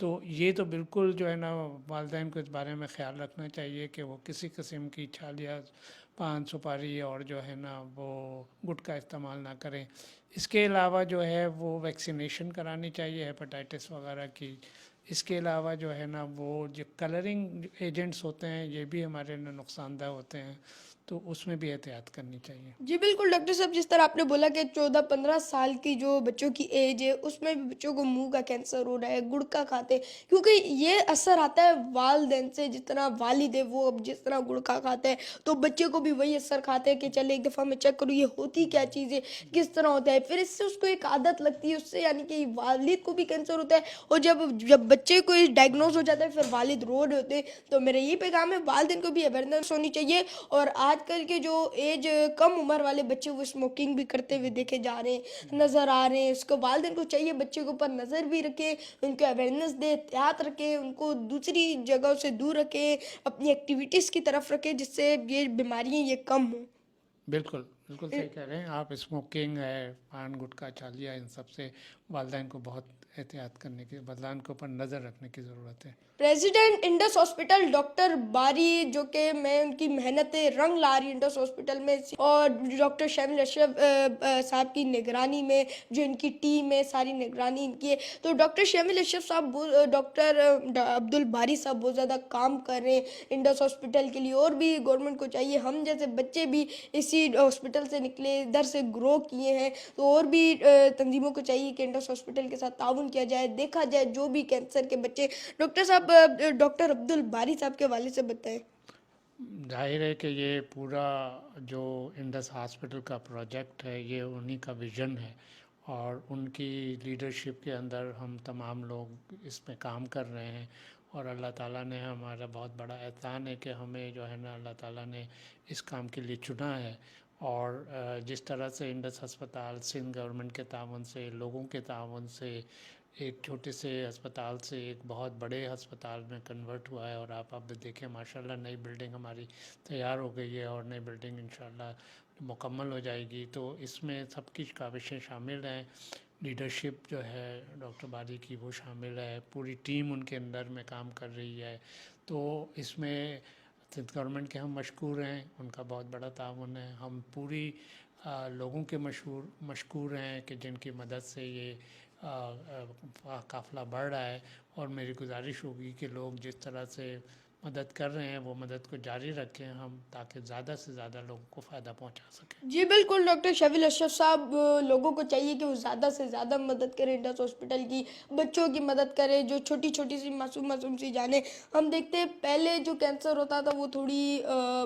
تو یہ تو بالکل جو ہے نا والدین کو اس بارے میں خیال رکھنا چاہیے کہ وہ کسی قسم کی چھال یا پان سپاری اور جو ہے نا وہ گٹکا استعمال نہ کریں. اس کے علاوہ جو ہے وہ ویکسینیشن کرانی چاہیے ہیپاٹائٹس وغیرہ کی. اس کے علاوہ جو ہے نا وہ جو کلرنگ ایجنٹس ہوتے ہیں یہ بھی ہمارے لیے نقصان دہ ہوتے ہیں, تو اس میں بھی احتیاط کرنی چاہیے. جی بالکل ڈاکٹر صاحب، جس طرح آپ نے بولا کہ 14-15 سال کی جو بچوں کی ایج ہے اس میں بھی بچوں کو منہ کا کینسر ہو رہا ہے، گڑکا کھاتے، کیونکہ یہ اثر آتا ہے والدین سے. جس طرح والد ہے وہ اب جس طرح گڑکا کھاتے ہیں تو بچے کو بھی وہی اثر کھاتے ہیں کہ چلے ایک دفعہ میں چیک کروں یہ ہوتی کیا چیز ہے، کس طرح ہوتا ہے. پھر اس سے اس کو ایک عادت لگتی ہے، اس سے یعنی کہ والد کو بھی کینسر ہوتا ہے. اور جب جب بچے کو ڈائگنوز ہو جاتا ہے پھر والد رو رہے ہوتے ہیں. تو میرا یہ پیغام ہے والدین کو بھی اویئرنیس ہونی چاہیے. اور آج کل کے جو ایج کم عمر والے بچے وہ اسموکنگ بھی کرتے ہوئے دیکھے جا رہے ہیں، نظر آ رہے ہیں. اس کو والدین کو چاہیے بچے کے اوپر نظر بھی رکھے، ان کو اویئرنیس دے، احتیاط رکھے، ان کو دوسری جگہوں سے دور رکھے، اپنی ایکٹیویٹیز کی طرف رکھے جس سے یہ بیماریاں یہ کم ہوں. بالکل بالکل صحیح کہہ رہے ہیں آپ. اسموکنگ ہے، پان گٹکا چالیا، ان سب سے والدین کو بہت احتیاط کرنے کی، والدین کے اوپر نظر رکھنے کی ضرورت ہے. پریزیڈنٹ انڈس ہاسپٹل ڈاکٹر باری، جو کہ میں ان کی محنتیں رنگ لا رہی انڈس ہاسپٹل میں، اور ڈاکٹر شامل اشرف صاحب کی نگرانی میں جو ان کی ٹیم ہے ساری نگرانی ان کی ہے. تو ڈاکٹر شامل اشرف صاحب، ڈاکٹر عبد الباری صاحب بہت زیادہ کام کر رہے ہیں انڈس ہاسپٹل کے لیے. اور بھی گورنمنٹ کو چاہیے، ہم جیسے بچے بھی اسی ہاسپٹل سے نکلے، ادھر سے گرو کیے ہیں، تو اور بھی تنظیموں کو چاہیے کہ انڈس ہاسپٹل کے ساتھ تعاون کیا جائے، دیکھا جائے جو بھی کینسر کے بچے. ڈاکٹر صاحب، ڈاکٹر عبد الباری صاحب کے حوالے سے بتائیں. ظاہر ہے کہ یہ پورا جو انڈس ہاسپٹل کا پروجیکٹ ہے یہ انہی کا ویژن ہے، اور ان کی لیڈرشپ کے اندر ہم تمام لوگ اس میں کام کر رہے ہیں. اور اللہ تعالیٰ نے ہمارا بہت بڑا احسان ہے کہ ہمیں جو ہے نا اللہ تعالیٰ نے اس کام کے لیے چنا ہے. اور جس طرح سے انڈس ہسپتال سندھ گورنمنٹ کے تعاون سے، لوگوں کے تعاون سے، ایک چھوٹے سے ہسپتال سے ایک بہت بڑے ہسپتال میں کنورٹ ہوا ہے. اور آپ اب دیکھیں ماشاءاللہ نئی بلڈنگ ہماری تیار ہو گئی ہے، اور نئی بلڈنگ انشاءاللہ مکمل ہو جائے گی. تو اس میں سب کی کاوشیں شامل ہیں. لیڈرشپ جو ہے ڈاکٹر باری کی وہ شامل ہے، پوری ٹیم ان کے اندر میں کام کر رہی ہے. تو اس میں سندھ گورنمنٹ کے ہم مشکور ہیں، ان کا بہت بڑا تعاون ہے. ہم پوری لوگوں کے مشکور ہیں کہ جن کی مدد سے یہ قافلہ بڑھ رہا ہے. اور میری گزارش ہوگی کہ لوگ جس طرح سے مدد کر رہے ہیں وہ مدد کو جاری رکھیں ہم، تاکہ زیادہ سے زیادہ لوگوں کو فائدہ پہنچا سکیں. جی بالکل ڈاکٹر شاویل اشرف صاحب، لوگوں کو چاہیے کہ وہ زیادہ سے زیادہ مدد کریں انڈس ہاسپٹل کی، بچوں کی مدد کریں جو چھوٹی چھوٹی سی معصوم سی جانیں. ہم دیکھتے ہیں پہلے جو کینسر ہوتا تھا وہ تھوڑی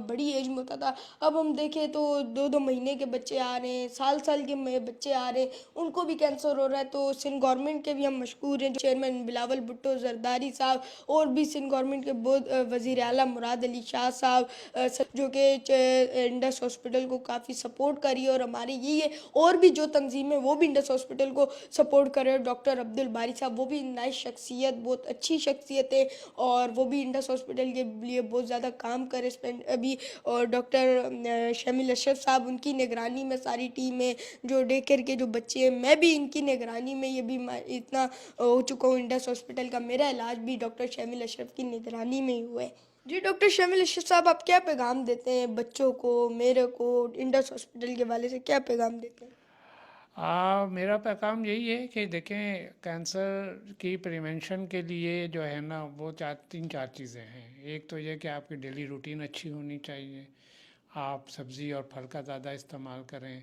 بڑی ایج میں ہوتا تھا. اب ہم دیکھیں تو 2 مہینے کے بچے آ رہے ہیں، سال کے بچے آ رہے ہیں، ان کو بھی کینسر ہو رہا ہے. تو سندھ گورنمنٹ کے بھی ہم مشکور ہیں، چیئرمین بلاول بھٹو زرداری صاحب، اور بھی سندھ گورنمنٹ کے بہت وزیر اعلیٰ مراد علی شاہ صاحب، جو کہ انڈس ہاسپٹل کو کافی سپورٹ کری ہے. اور ہماری یہی ہے اور بھی جو تنظیم ہے وہ بھی انڈس ہاسپٹل کو سپورٹ کر رہے ہیں. ڈاکٹر عبد الباری صاحب وہ بھی نئی شخصیت، بہت اچھی شخصیت ہے، اور وہ بھی انڈس ہاسپٹل کے لیے بہت زیادہ کام کرے ابھی. اور ڈاکٹر شامل اشرف صاحب، ان کی نگرانی میں ساری ٹیم ہے، جو ڈے کیئر کے جو بچے ہیں میں بھی ان کی نگرانی میں، یہ بھی اتنا ہو چکا ہوں انڈس ہاسپٹل کا، میرا علاج بھی ڈاکٹر شامل اشرف کی نگرانی میں ہی ہوا ہے. جی ڈاکٹر شامل اشرف صاحب، آپ کیا پیغام دیتے ہیں بچوں کو، میرے کو، انڈس ہاسپٹل کے والے سے کیا پیغام دیتے ہیں؟ میرا پیغام یہی ہے کہ دیکھیں کینسر کی پریونشن کے لیے جو ہے نا وہ 3-4 چیزیں ہیں. ایک تو یہ کہ آپ کی ڈیلی روٹین اچھی ہونی چاہیے، آپ سبزی اور پھل کا زیادہ استعمال کریں،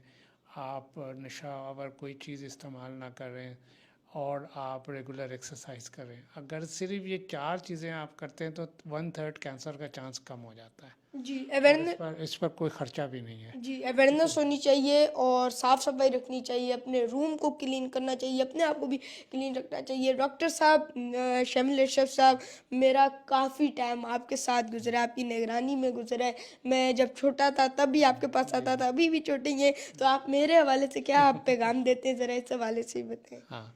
آپ نشہ آور کوئی چیز استعمال نہ کریں، اور آپ ریگولر ایکسرسائز کریں. اگر صرف یہ 4 چیزیں آپ کرتے ہیں تو 1/3 کینسر کا چانس کم ہو جاتا ہے. جی اور اویئرنیس اس پر کوئی خرچہ بھی نہیں ہے. جی اویئرنیس ہونی چاہیے، اور صاف صفائی رکھنی چاہیے، اپنے روم کو کلین کرنا چاہیے، اپنے آپ کو بھی کلین رکھنا چاہیے. ڈاکٹر صاحب شامل اشرف صاحب، میرا کافی ٹائم آپ کے ساتھ گزرا، آپ کی نگرانی میں گزرا ہے. میں جب چھوٹا تھا تب بھی آپ کے پاس آتا تھا، ابھی بھی چھوٹے ہی ہیں. تو آپ میرے حوالے سے کیا آپ پیغام دیتے ہیں، ذرا اس حوالے سے ہی بتائیں. ہاں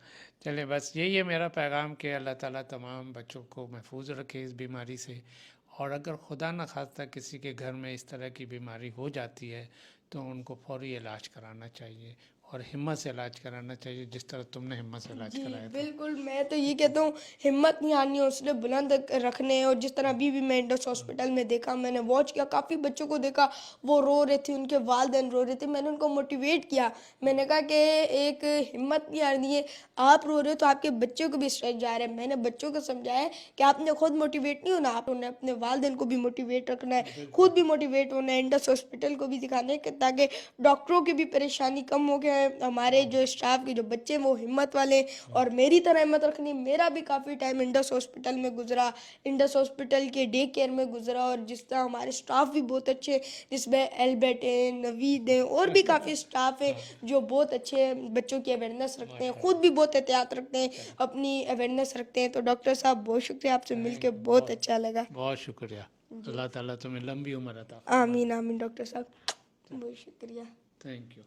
چلے، بس یہی ہے میرا پیغام کہ اللہ تعالیٰ تمام بچوں کو محفوظ رکھے اس بیماری سے. اور اگر خدا نہ خواستہ کسی کے گھر میں اس طرح کی بیماری ہو جاتی ہے تو ان کو فوری علاج کرانا چاہیے. اور ہمت سے علاج کرانا چاہیے جس طرح تم نے ہمت سے علاج جی کرایا تھا. بالکل، میں تو یہ کہتا ہوں ہمت نہیں ہارنی، حوصلے بلند رکھنے. اور جس طرح ابھی بھی میں انڈس ہاسپٹل میں دیکھا، میں نے واچ کیا، کافی بچوں کو دیکھا وہ رو رہے تھے، ان کے والدین رو رہے تھے. میں نے ان کو موٹیویٹ کیا، میں نے کہا کہ ایک ہمت نہیں ہارنی ہے، آپ رو رہے ہو تو آپ کے بچوں کو بھی اسٹریس جا رہا ہے. میں نے بچوں کو سمجھایا ہے کہ آپ نے خود موٹیویٹ نہیں ہونا، آپ نے اپنے والدین کو بھی موٹیویٹ رکھنا ہے، خود بھی موٹیویٹ ہونا ہے، انڈس ہاسپٹل کو بھی دکھانا ہے کہ تاکہ ڈاکٹروں کی بھی پریشانی کم ہو گیا ہے، ہمارے جو اسٹاف کے جو بچے ہیں وہ ہمت والے اور میری طرح ہمت رکھنی. میرا بھی کافی ٹائم انڈس ہاسپٹل میں گزرا، انڈس ہاسپٹل کے ڈے کیئر میں گزرا. اور جس طرح ہمارے اسٹاف بھی بہت اچھے ہیں، جس میں البرٹ ہیں، نوید ہیں، اور بھی کافی اسٹاف ہیں جو بہت اچھے بچوں کی اویئرنیس رکھتے ہیں، خود بھی بہت احتیاط رکھتے ہیں، اپنی اویئرنیس رکھتے ہیں. تو ڈاکٹر صاحب بہت شکریہ، آپ سے مل کے بہت اچھا لگا. بہت شکریہ. اللہ تعالیٰ تمہیں لمبی عمر عطا فرمائے. آمین آمین ڈاکٹر صاحب، بہت شکریہ. Thank you.